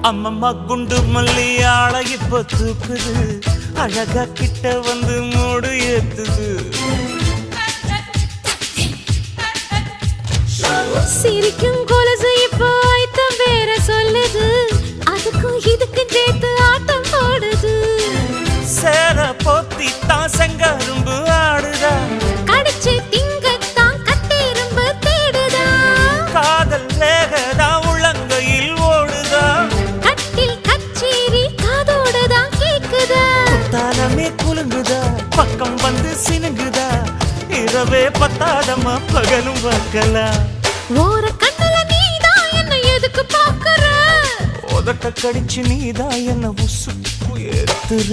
அம்மம்மா குண்டு மல்லி ஆளை இப்ப தூக்குது அழகா கிட்ட வந்து மூடு ஏத்துது சிரிக்கும் கொலுசு இப்போ ஐத்தம் வேற சொல்லுது அதுக்கும் இதுக்கும் சேர்த்து ஆட்டம் போடுது சேர போத்தி தான் செங்கரும்பு ஆடுதா கடிச்சு திங்கத்தான் கட்டெரும்பு தேடுதா காதல் லேகதா உள்ளங்கையில் ஓடுதா கட்டில் கச்சேரி காதோடுதான் கேக்குதா தானமே குலுங்குதா பக்கம் வந்து சினுங்குதா இரவே பத்தாதமா பகலும் பார்க்கலாம் ஓர கண்ணுல நீதான் என்ன எதுக்கு பாக்குற உதட்ட கடிச்சு நீதான் என்ன உசுப்பு ஏத்துற